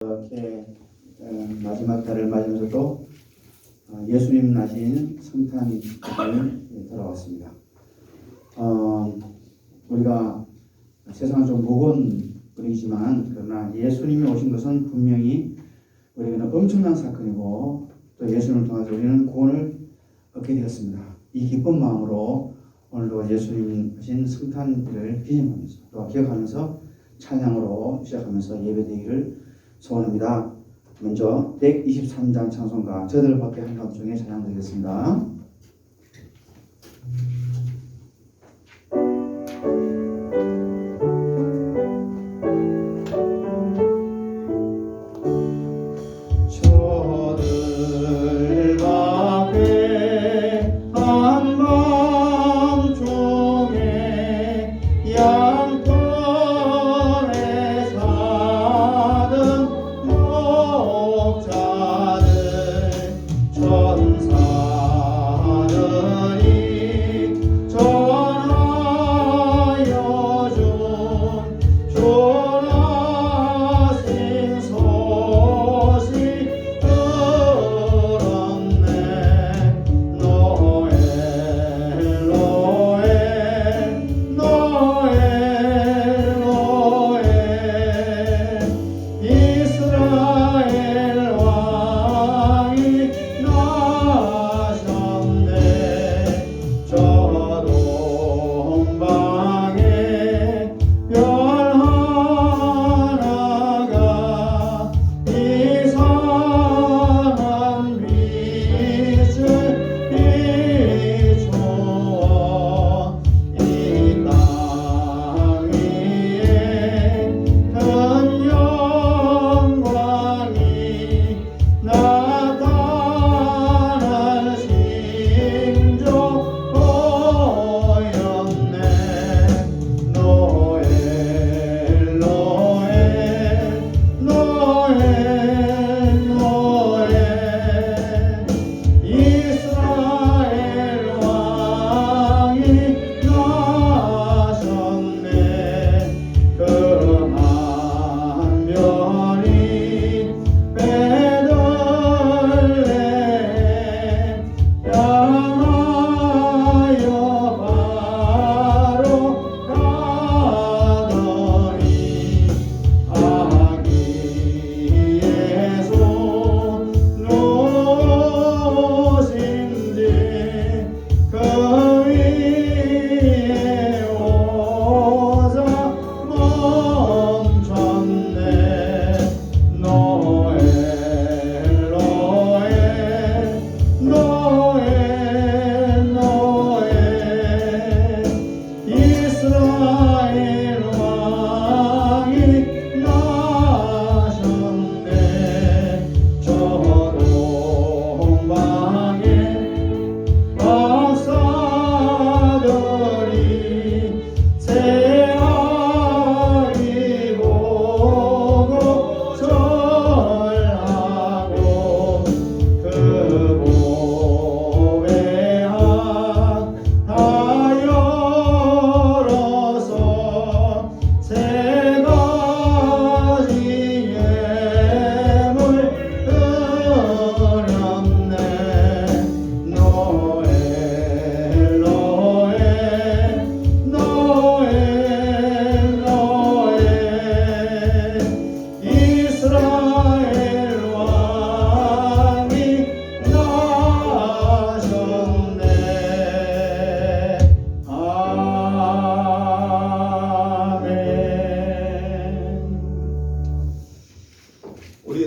이렇게 마지막 달을 맞으면서 또 예수님 나신 성탄이 돌아왔습니다. 우리가 세상은 좀 무거운 분이지만 그러나 예수님이 오신 것은 분명히 우리에게는 엄청난 사건이고 또 예수님을 통해서 우리는 구원을 얻게 되었습니다. 이 기쁜 마음으로 오늘도 예수님 하신 성탄일을 기념하면서 또 기억하면서 찬양으로 시작하면서 예배드리기를 소원합니다. 먼저 123장 찬송가 저들 밖에 한 감 중에 찬양 드리겠습니다.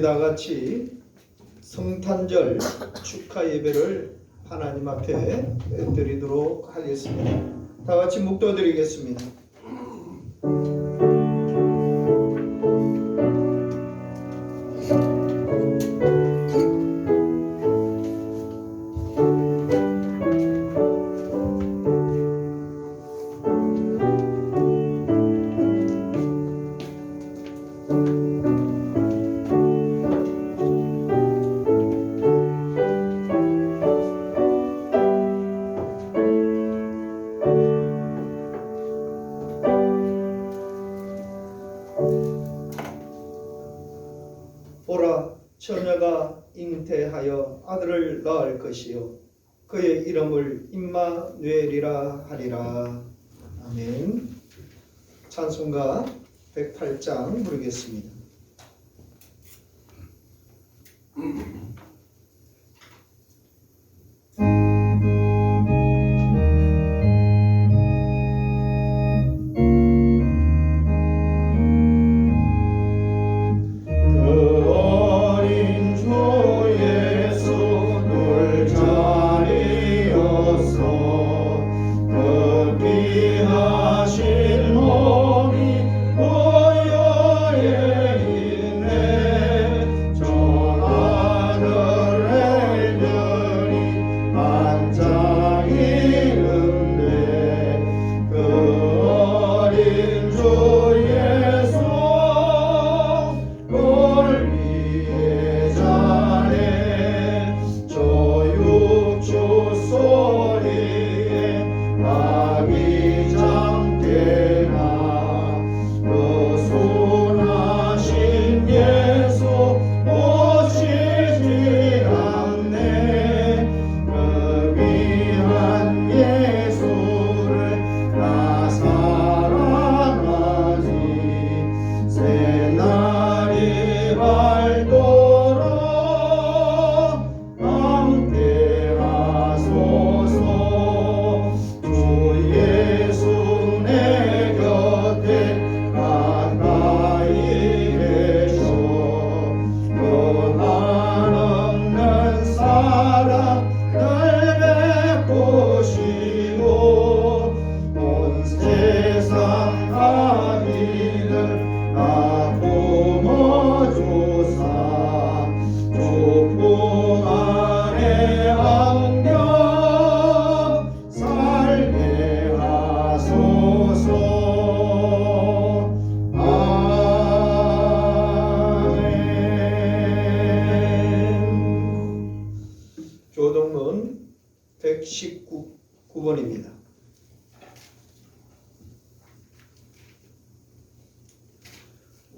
다 같이 성탄절 축하 예배를 하나님 앞에 드리도록 하겠습니다. 다 같이 묵도드리겠습니다. 보라 처녀가 잉태하여 아들을 낳을 것이요 그의 이름을 임마누엘이라 하리라. 아멘. 찬송가 108장 부르겠습니다. 교동문 119번입니다.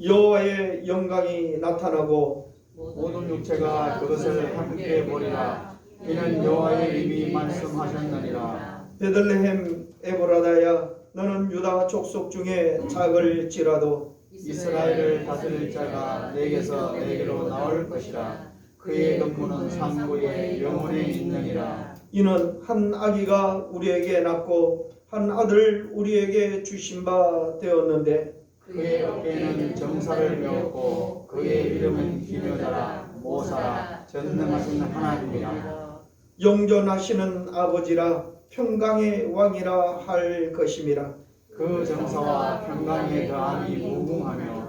여호와의 영광이 나타나고 모든 육체가 그것을 함께 보리라. 이는 여호와의 입이 말씀하셨느니라. 베들레헴 에브라다야 너는 유다 족속 중에 작을지라도 이스라엘을 다스릴 자가 내게서 내게로 나올 것이라. 그의 근무는 상고에 영원히 있느니라. 이는 한 아기가 우리에게 낳고 한 아들을 우리에게 주신 바 되었는데 그의 어깨에는 정사를 메었고 그의 이름은 기묘자라 모사라 전능하신 하나님이라. 영존하시는 아버지라 평강의 왕이라 할 것임이라. 그 정사와 평강의 그함이 무궁하며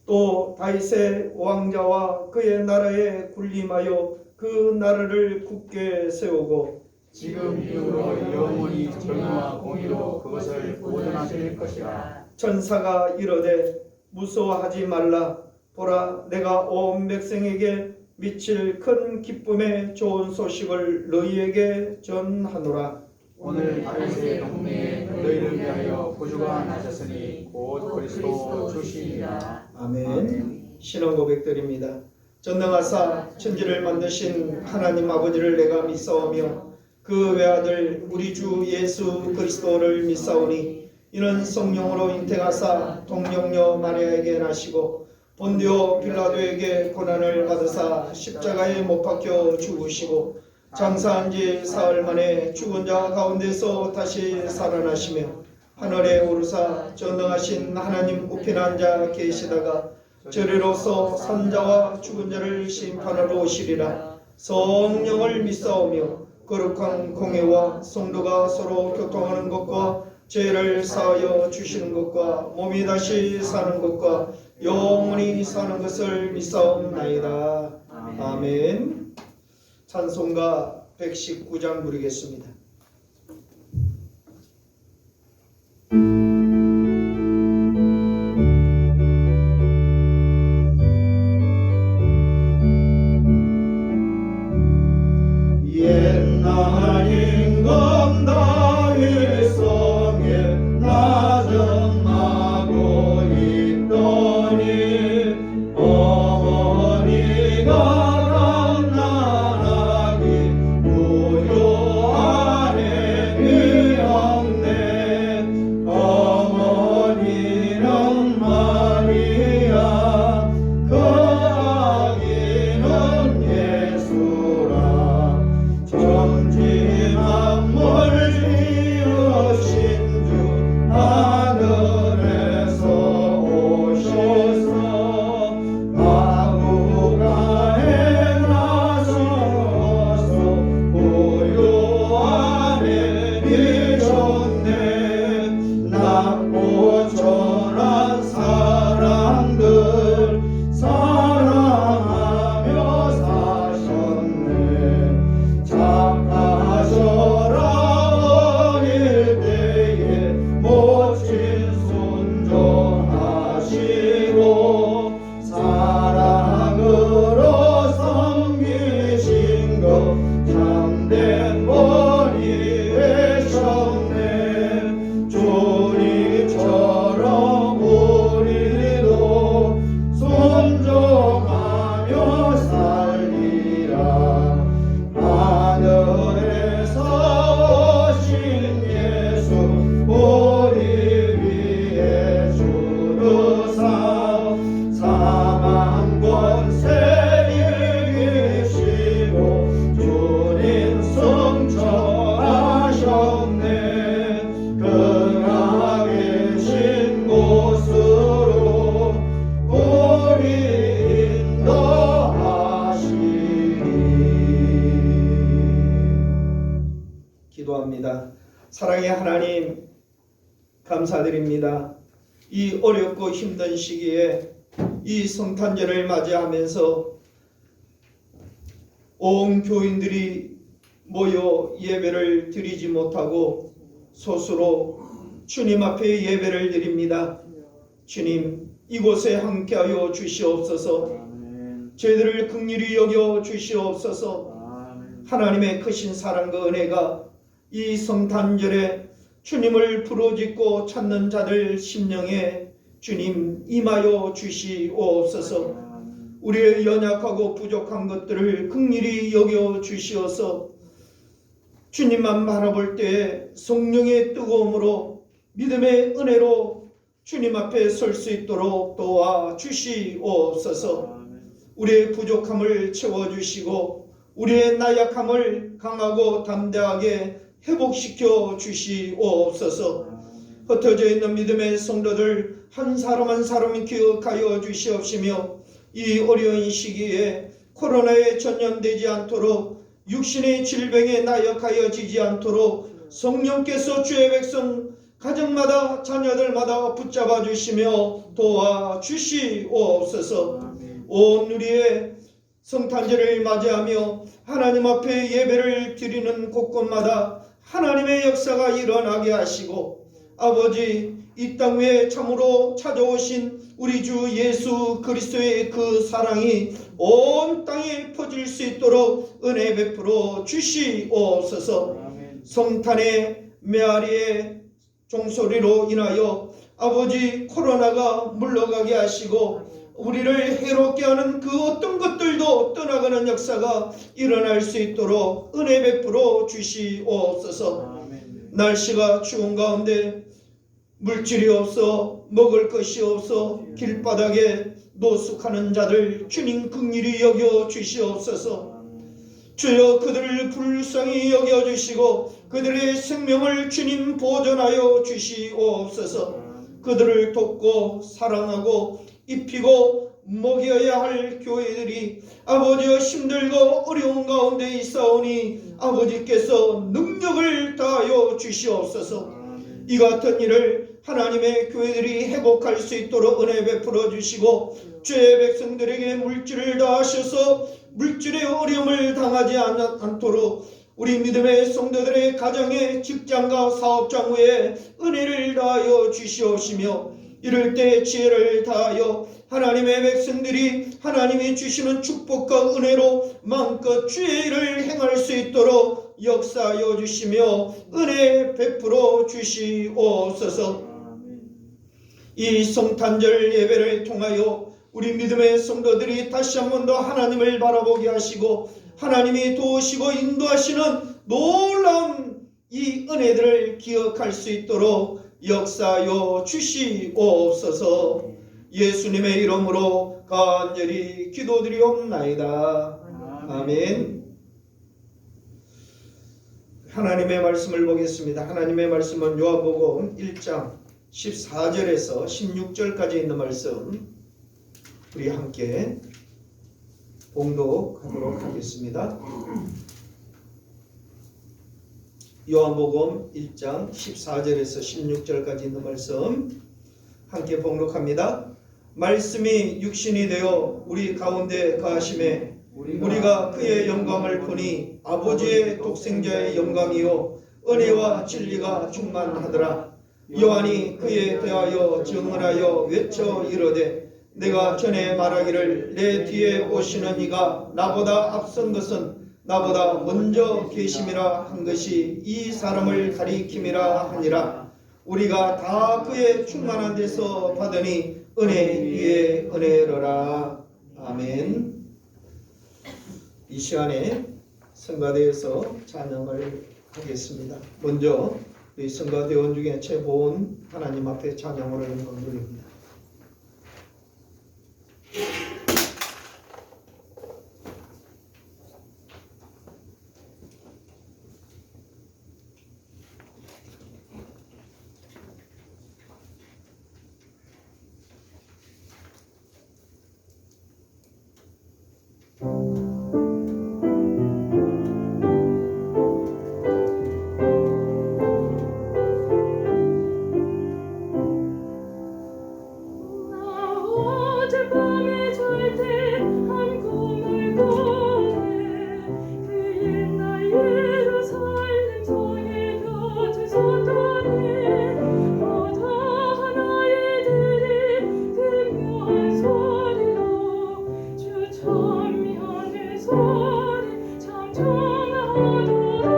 또 다윗의 왕자와 그의 나라에 군림하여 그 나라를 굳게 세우고 지금 이후로 영원히 정의와 공의로 그것을 보존하실 것이라. 천사가 이르되 무서워하지 말라. 보라 내가 온 백성에게 미칠 큰 기쁨의 좋은 소식을 너희에게 전하노라. 오늘 다윗의 동네에 너희를 위하여 구주가 나셨으니 곧 그리스도 주시니라. 아멘. 신앙 고백드립니다. 전능하사 천지를 만드신 하나님 아버지를 내가 믿사오며 그 외아들 우리 주 예수 그리스도를 믿사오니 이는 성령으로 잉태하사 동정녀 마리아에게 나시고 본디오 빌라도에게 고난을 받으사 십자가에 못 박혀 죽으시고 장사한 지 사흘 만에 죽은 자 가운데서 다시 살아나시며 하늘에 오르사 전능하신 하나님 우편에 앉아 계시다가 저리로서 산자와 죽은 자를 심판하러 오시리라. 성령을 믿사오며 거룩한 공회와 성도가 서로 교통하는 것과 죄를 사하여 주시는 것과 몸이 다시 사는 것과 영원히 사는 것을 믿사옵나이다. 아멘. 찬송가 119장 부르겠습니다. 옛날 임금 다윗 성에 나정하고 있더니 어머니 바람 나락이 무효 아래 되었네. 어머니는 마리아 그 아기는 예수라. 정지 만물 지으신 주 하늘에서 오셔서 아구가에 나서서 우유 아래 계셨네. 낮고 천한 사람들 사랑하며 사셨네. 착하셔라 어릴 때에 모친 순종하시고 사랑으로 섬기신 것 참된 본이 되셨네. 주님처럼 우리도 순종하며 살리라. 하늘에서 오신 예수 우리 위해 주르사 사망 권세 이기시고 주님 승천하셨네. 그가 계신 곳으로 우리 인도하시리. 기도합니다. 사랑의 하나님, 감사드립니다. 이 어렵고 힘든 시기에 이 성탄절을 맞이하면서 온 교인들이 모여 예배를 드리지 못하고 스스로 주님 앞에 예배를 드립니다. 주님, 이곳에 함께하여 주시옵소서. 저희들을 긍휼히 여겨 주시옵소서. 하나님의 크신 사랑과 은혜가 이 성탄절에 주님을 부르짖고 찾는 자들 심령에 주님 임하여 주시옵소서. 우리의 연약하고 부족한 것들을 긍휼히 여겨 주시어서 주님만 바라볼 때에 성령의 뜨거움으로 믿음의 은혜로 주님 앞에 설 수 있도록 도와 주시옵소서. 우리의 부족함을 채워주시고 우리의 나약함을 강하고 담대하게 회복시켜 주시옵소서. 흩어져 있는 믿음의 성도들 한 사람 한 사람 기억하여 주시옵시며 이 어려운 시기에 코로나에 전염되지 않도록 육신의 질병에 나약하여지지 않도록 성령께서 주의 백성 가정마다 자녀들마다 붙잡아 주시며 도와 주시옵소서. 온 우리의 성탄절을 맞이하며 하나님 앞에 예배를 드리는 곳곳마다 하나님의 역사가 일어나게 하시고 아버지 이 땅 위에 참으로 찾아오신 우리 주 예수 그리스도의 그 사랑이 온 땅에 퍼질 수 있도록 은혜 베풀어 주시옵소서. 성탄의 메아리의 종소리로 인하여 아버지 코로나가 물러가게 하시고 우리를 해롭게 하는 그 어떤 것들도 떠나가는 역사가 일어날 수 있도록 은혜 베풀어 주시옵소서. 날씨가 추운 가운데 물질이 없어 먹을 것이 없어 길바닥에 노숙하는 자들 주님 긍휼히 여겨 주시옵소서. 주여 그들을 불쌍히 여겨주시고 그들의 생명을 주님 보존하여 주시옵소서. 그들을 돕고 사랑하고 입히고 먹여야 할 교회들이 아버지여 힘들고 어려운 가운데 있사오니 아버지께서 능력을 다하여 주시옵소서. 이 같은 일을 하나님의 교회들이 회복할 수 있도록 은혜 베풀어 주시고 주의 백성들에게 물질을 다하셔서 물질의 어려움을 당하지 않도록 우리 믿음의 성도들의 가정에 직장과 사업장 위에 은혜를 다하여 주시옵시며 이럴 때 지혜를 다하여 하나님의 백성들이 하나님이 주시는 축복과 은혜로 마음껏 주의 일을 행할 수 있도록 역사하여 주시며 은혜 베풀어 주시옵소서. 이 성탄절 예배를 통하여 우리 믿음의 성도들이 다시 한 번 더 하나님을 바라보게 하시고 하나님이 도우시고 인도하시는 놀라운 이 은혜들을 기억할 수 있도록 역사하여 주시옵소서. 예수님의 이름으로 간절히 기도드리옵나이다. 아멘. 하나님의 말씀을 보겠습니다. 하나님의 말씀은 요한복음 1장 14절에서 16절까지 있는 말씀 우리 함께 봉독하도록 하겠습니다. 요한복음 1장 14절에서 16절까지 있는 말씀 함께 봉독합니다. 말씀이 육신이 되어 우리 가운데 거하심에 우리가 그의 영광을 보니 아버지의 독생자의 영광이요 은혜와 진리가 충만하더라. 요한이 그에 대하여 증언하여 외쳐 이르되 내가 전에 말하기를 내 뒤에 오시는 이가 나보다 앞선 것은 나보다 먼저 계심이라 한 것이 이 사람을 가리킴이라 하니라. 우리가 다 그의 충만한 데서 받으니 은혜 위에 은혜로라. 아멘. 이 시간에 성가대에서 찬양을 하겠습니다. 먼저 우리 성가대원 중에 최보은 하나님 앞에 찬양을 하는 분들입니다. 어젯밤에 잘 때 한 꿈을 꾸네. 그 옛날 예루살렘 성의 곁에 섰더니 바다 하나에 들이 듣는 소리로 주 찬미하는 소리 참 청하더라.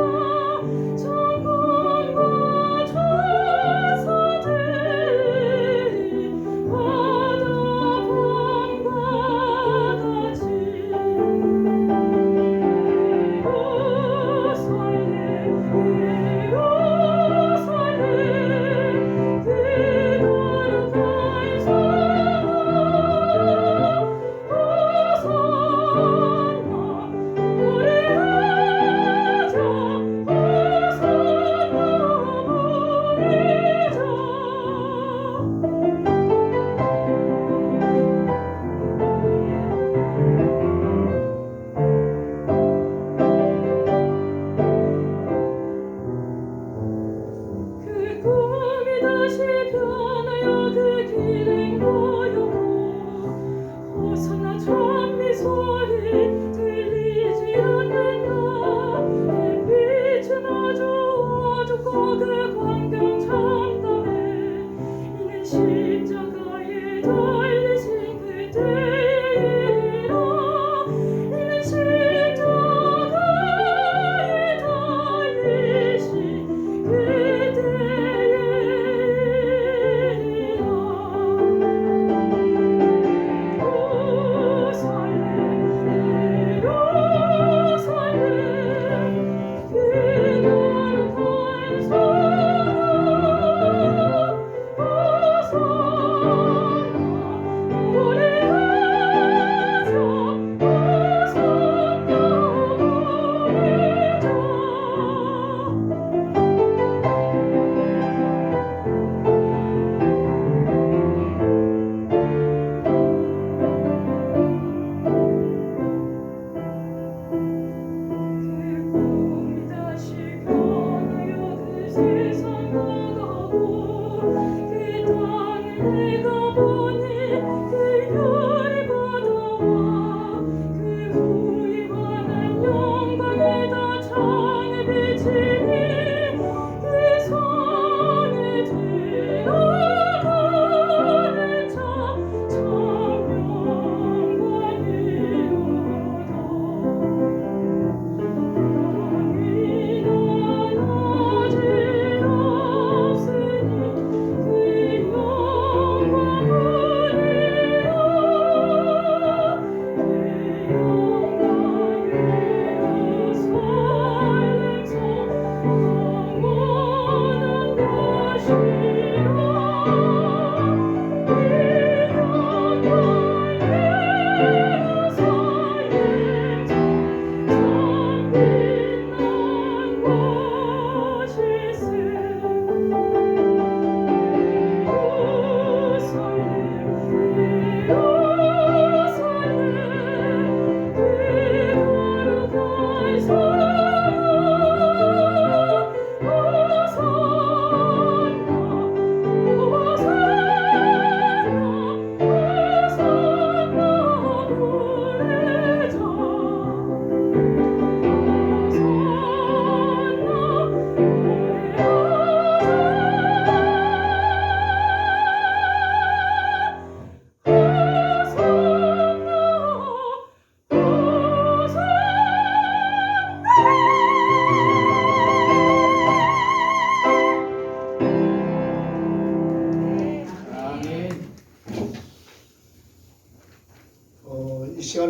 천군과 천사들이 그 꿈이 다시 변하여 그 길을 보였고 호산나 찬미 소리 들리지 않는다. 햇빛은 아주 어둡고 그 광경 참담해. 이는 십자가에 달리신 그때의 일이라. 이는 십자가에 달리신 그때의 일이라.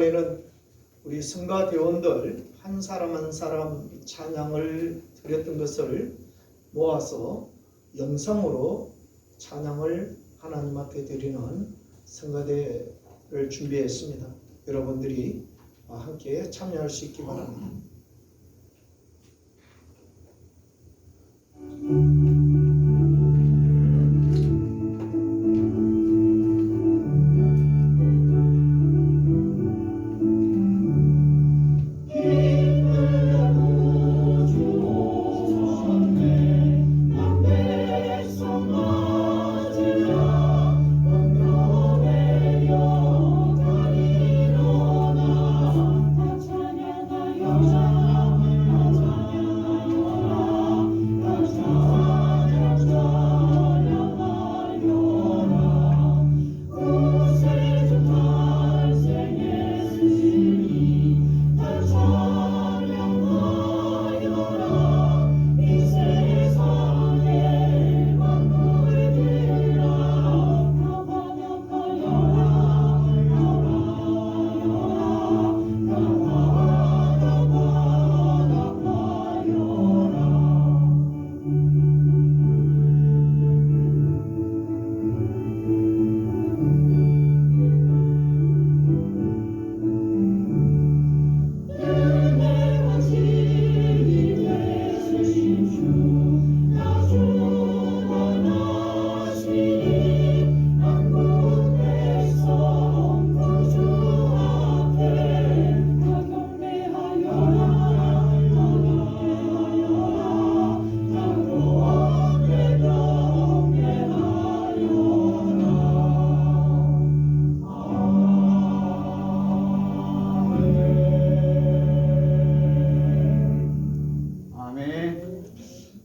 이번에는 우리 성가 대원들 한 사람 한 사람 찬양을 드렸던 것을 모아서 영상으로 찬양을 하나님 앞에 드리는 성가대를 준비했습니다. 여러분들이 함께 참여할 수 있기 바랍니다.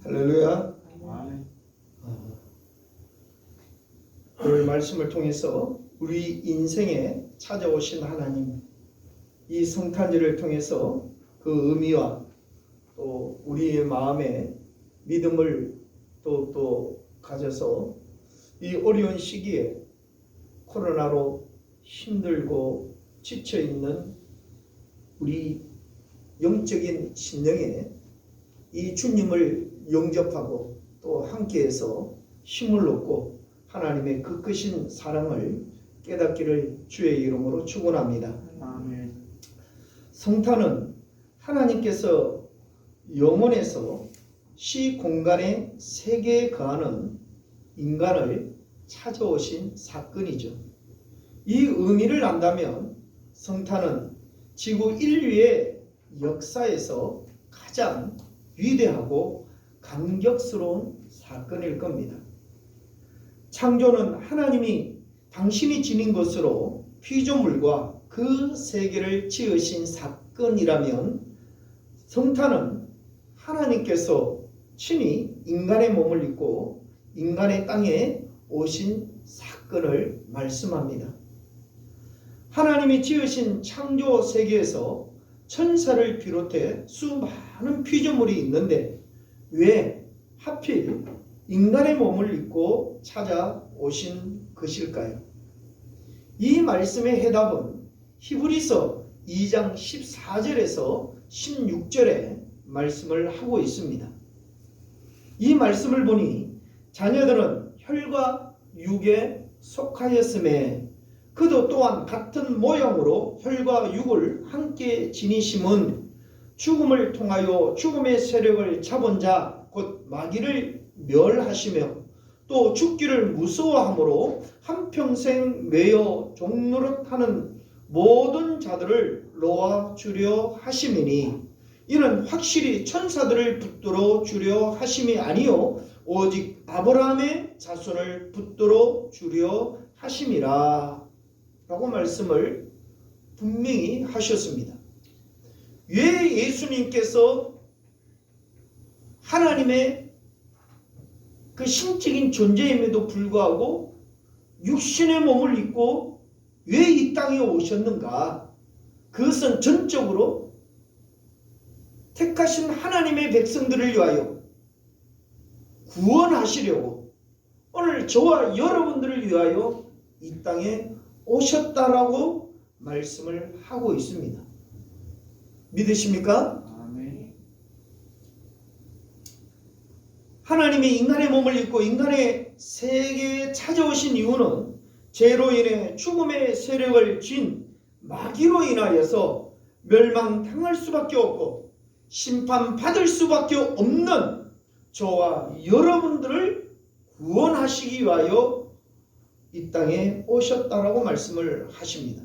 할렐루야. 오늘 말씀을 통해서 우리 인생에 찾아오신 하나님, 이 성탄절을 통해서 그 의미와 또 우리의 마음에 믿음을 또 가져서 이 어려운 시기에 코로나로 힘들고 지쳐있는 우리 영적인 심령에 이 주님을 영접하고 또 함께해서 힘을 얻고 하나님의 그 크신 사랑을 깨닫기를 주의 이름으로 축원합니다. 아멘. 성탄은 하나님께서 영원에서 시공간의 세계에 거하는 인간을 찾아오신 사건이죠. 이 의미를 안다면 성탄은 지구 인류의 역사에서 가장 위대하고 감격스러운 사건일 겁니다. 창조는 하나님이 당신이 지닌 것으로 피조물과 그 세계를 지으신 사건이라면 성탄은 하나님께서 친히 인간의 몸을 입고 인간의 땅에 오신 사건을 말씀합니다. 하나님이 지으신 창조 세계에서 천사를 비롯해 수많은 피조물이 있는데 왜 하필 인간의 몸을 입고 찾아오신 것일까요? 이 말씀의 해답은 히브리서 2장 14절에서 16절에 말씀을 하고 있습니다. 이 말씀을 보니 자녀들은 혈과 육에 속하였음에 그도 또한 같은 모양으로 혈과 육을 함께 지니심은 죽음을 통하여 죽음의 세력을 잡은 자 곧 마귀를 멸하시며 또 죽기를 무서워함으로 한평생 매여 종노릇하는 모든 자들을 놓아주려 하심이니 이는 확실히 천사들을 붙들어 주려 하심이 아니요 오직 아브라함의 자손을 붙들어 주려 하심이라 라고 말씀을 분명히 하셨습니다. 왜 예수님께서 하나님의 그 신적인 존재임에도 불구하고 육신의 몸을 입고 왜 이 땅에 오셨는가? 그것은 전적으로 택하신 하나님의 백성들을 위하여 구원하시려고 오늘 저와 여러분들을 위하여 이 땅에 오셨다라고 말씀을 하고 있습니다. 믿으십니까? 아멘. 하나님이 인간의 몸을 입고 인간의 세계에 찾아오신 이유는 죄로 인해 죽음의 세력을 쥔 마귀로 인하여서 멸망당할 수밖에 없고 심판받을 수밖에 없는 저와 여러분들을 구원하시기 위하여 이 땅에 오셨다라고 말씀을 하십니다.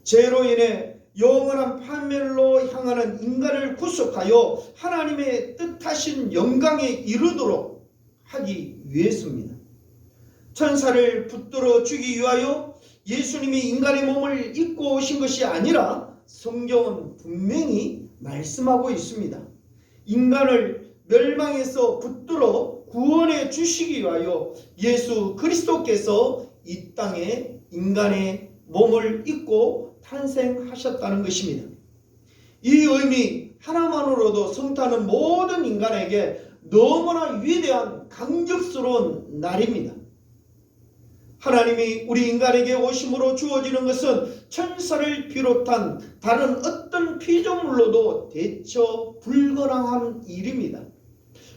죄로 인해 영원한 파멸로 향하는 인간을 구속하여 하나님의 뜻하신 영광에 이르도록 하기 위해서입니다. 천사를 붙들어 주기 위하여 예수님이 인간의 몸을 입고 오신 것이 아니라 성경은 분명히 말씀하고 있습니다. 인간을 멸망에서 붙들어 구원해 주시기 위하여 예수 그리스도께서 이 땅에 인간의 몸을 입고 탄생하셨다는 것입니다. 이 의미 하나만으로도 성탄은 모든 인간에게 너무나 위대한 강력스러운 날입니다. 하나님이 우리 인간에게 오심으로 주어지는 것은 천사를 비롯한 다른 어떤 피조물로도 대처 불가능한 일입니다.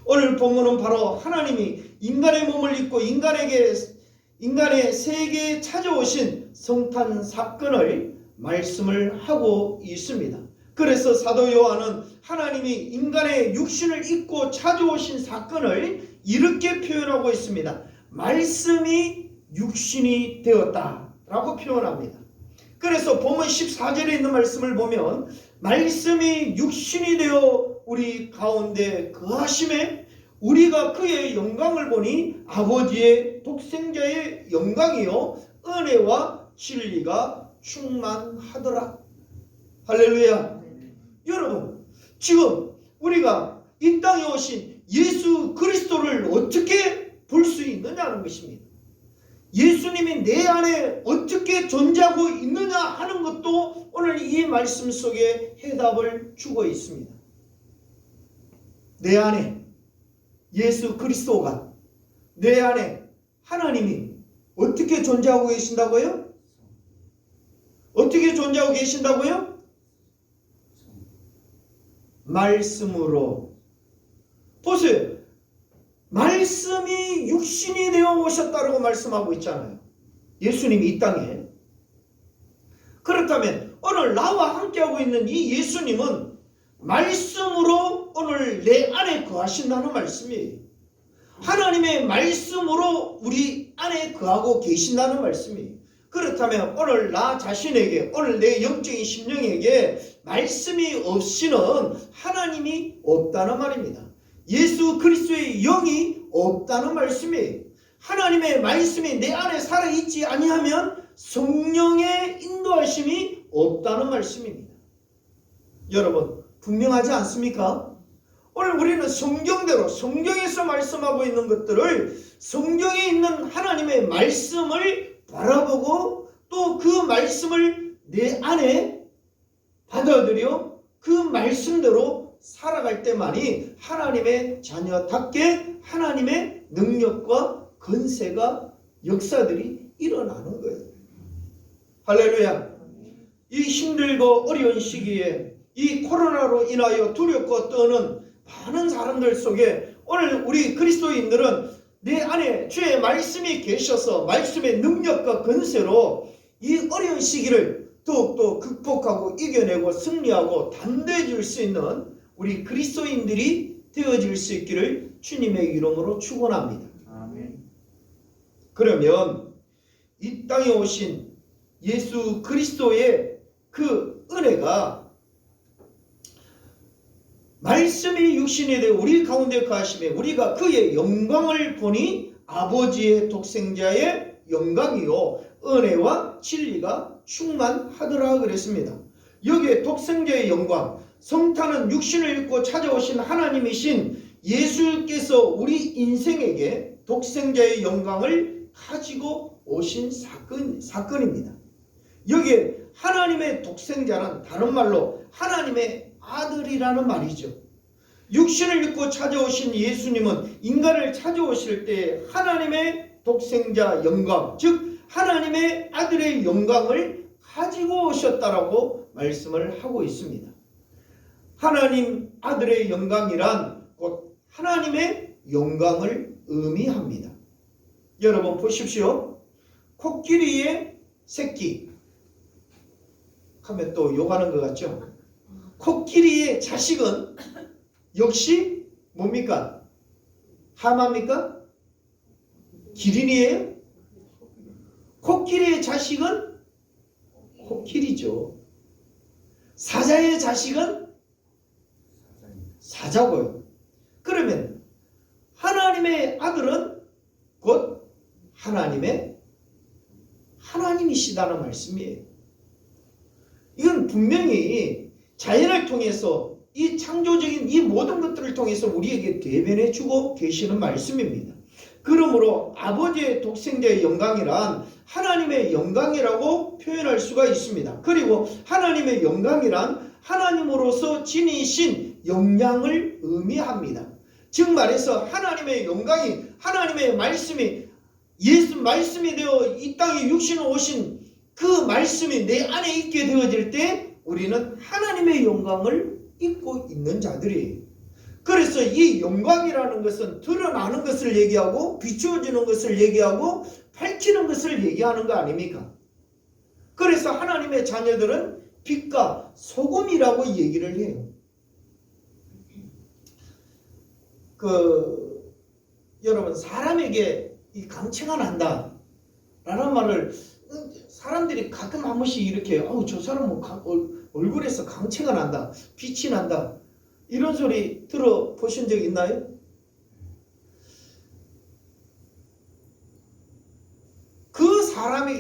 오늘 본문은 바로 하나님이 인간의 몸을 입고 인간의 세계에 찾아오신 성탄 사건을 말씀을 하고 있습니다. 그래서 사도 요한은 하나님이 인간의 육신을 입고 찾아오신 사건을 이렇게 표현하고 있습니다. 말씀이 육신이 되었다라고 표현합니다. 그래서 본문 14절에 있는 말씀을 보면 말씀이 육신이 되어 우리 가운데 거하심에 우리가 그의 영광을 보니 아버지의 독생자의 영광이요 은혜와 진리가 충만하더라. 할렐루야. 여러분, 지금 우리가 이 땅에 오신 예수 그리스도를 어떻게 볼 수 있느냐는 것입니다. 예수님이 내 안에 어떻게 존재하고 있느냐 하는 것도 오늘 이 말씀 속에 해답을 주고 있습니다. 내 안에 예수 그리스도가, 내 안에 하나님이 어떻게 존재하고 계신다고요? 어떻게 존재하고 계신다고요? 말씀으로. 보세요. 말씀이 육신이 되어 오셨다고 말씀하고 있잖아요. 예수님이 이 땅에. 그렇다면 오늘 나와 함께하고 있는 이 예수님은 말씀으로 오늘 내 안에 거하신다는 말씀이에요. 하나님의 말씀으로 우리 안에 거하고 계신다는 말씀이에요. 그렇다면 오늘 나 자신에게, 오늘 내 영적인 심령에게 말씀이 없이는 하나님이 없다는 말입니다. 예수 그리스도의 영이 없다는 말씀이에요. 하나님의 말씀이 내 안에 살아있지 아니하면 성령의 인도하심이 없다는 말씀입니다. 여러분, 분명하지 않습니까? 오늘 우리는 성경대로, 성경에서 말씀하고 있는 것들을 성경에 있는 하나님의 말씀을 바라보고 또 그 말씀을 내 안에 받아들여 그 말씀대로 살아갈 때만이 하나님의 자녀답게 하나님의 능력과 건세가 역사들이 일어나는 거예요. 할렐루야. 이 힘들고 어려운 시기에 이 코로나로 인하여 두렵고 떠는 많은 사람들 속에 오늘 우리 그리스도인들은 내 안에 주의 말씀이 계셔서 말씀의 능력과 건세로 이 어려운 시기를 더욱더 극복하고 이겨내고 승리하고 담대해질 수 있는 우리 그리스도인들이 되어질 수 있기를 주님의 이름으로 축원합니다. 아멘. 그러면 이 땅에 오신 예수 그리스도의 그 은혜가 말씀이 육신이 되어 우리 가운데 거하심에 우리가 그의 영광을 보니 아버지의 독생자의 영광이요 은혜와 진리가 충만하더라 그랬습니다. 여기에 독생자의 영광, 성탄은 육신을 입고 찾아오신 하나님이신 예수께서 우리 인생에게 독생자의 영광을 가지고 오신 사건입니다. 여기에 하나님의 독생자는 다른 말로 하나님의 아들이라는 말이죠. 육신을 입고 찾아오신 예수님은 인간을 찾아오실 때 하나님의 독생자 영광, 즉 하나님의 아들의 영광을 가지고 오셨다라고 말씀을 하고 있습니다. 하나님 아들의 영광이란 곧 하나님의 영광을 의미합니다. 여러분 보십시오. 코끼리의 새끼 하면 또 욕하는 것 같죠? 코끼리의 자식은 역시 뭡니까? 하마입니까? 기린이에요? 코끼리의 자식은 코끼리죠. 사자의 자식은 사자고요. 그러면 하나님의 아들은 곧 하나님이시다는 말씀이에요. 이건 분명히 자연을 통해서 이 창조적인 이 모든 것들을 통해서 우리에게 대변해 주고 계시는 말씀입니다. 그러므로 아버지의 독생자의 영광이란 하나님의 영광이라고 표현할 수가 있습니다. 그리고 하나님의 영광이란 하나님으로서 지니신 영향을 의미합니다. 즉 말해서 하나님의 영광이 하나님의 말씀이 예수 말씀이 되어 이 땅에 육신을 오신 그 말씀이 내 안에 있게 되어질 때 우리는 하나님의 영광을 입고 있는 자들이에요. 그래서 이 영광이라는 것은 드러나는 것을 얘기하고 비추어지는 것을 얘기하고 밝히는 것을 얘기하는 거 아닙니까? 그래서 하나님의 자녀들은 빛과 소금이라고 얘기를 해요. 여러분 사람에게 이 강체가 난다 라는 말을 사람들이 가끔 한 번씩 이렇게 저 사람 얼굴에서 강체가 난다, 빛이 난다 이런 소리 들어보신 적 있나요? 그 사람에게